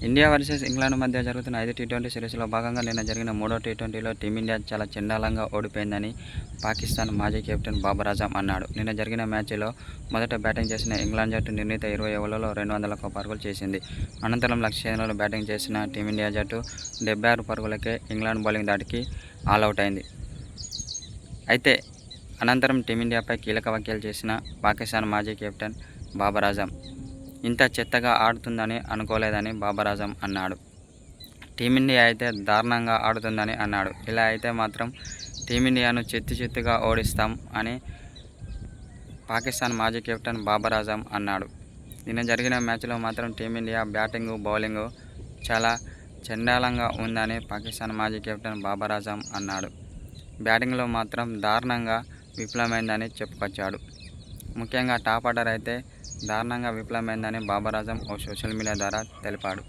India versus England మధ్య జరుగుతున్న 5 T20 సిరీస్లో భాగంగా నిన్న జరిగిన మూడో టీ20లో టీమిండియా చాలా చండాలంగా ఓడిపోయిందని పాకిస్తాన్ మాజీ కెప్టెన్ బాబర్ ఆజం అన్నాడు. నిన్న జరిగిన మ్యాచ్లో మొదట బ్యాటింగ్ చేసిన ఇంగ్లాండ్ జట్టు నిర్ణీత 20 ఓవర్లలో 200 పరుగులు చేసింది. అనంతరం లక్ష్యసేనలో బ్యాటింగ్ చేసిన టీమిండియా జట్టు 76 పరుగులకే ఇంగ్లాండ్ బౌలింగ్ ధాటికి ఆలౌట్ అయింది. అయితే అనంతరం టీమిండియాపై కీలక వ్యాఖ్యలు చేసిన పాకిస్తాన్ మాజీ కెప్టెన్ బాబర్ ఆజం ఇంత చెత్తగా ఆడుతుందని అనుకోలేదని బాబర్ ఆజం అన్నాడు. టీమిండియా అయితే దారుణంగా ఆడుతుందని అన్నాడు. ఇలా అయితే మాత్రం టీమిండియాను చిత్తుగా ఓడిస్తాం అని పాకిస్తాన్ మాజీ కెప్టెన్ బాబర్ ఆజం అన్నాడు. నిన్న జరిగిన మ్యాచ్లో మాత్రం టీమిండియా బ్యాటింగు, బౌలింగు చాలా చండాలంగా ఉందని పాకిస్తాన్ మాజీ కెప్టెన్ బాబర్ ఆజం అన్నాడు. బ్యాటింగ్లో మాత్రం దారుణంగా విఫలమైందని చెప్పుకొచ్చాడు. ముఖ్యంగా టాప్ ఆర్డర్ అయితే దారుణంగా విఫలమైందని బాబర్ ఆజం ఓ సోషల్ మీడియా ద్వారా తెలిపాడు.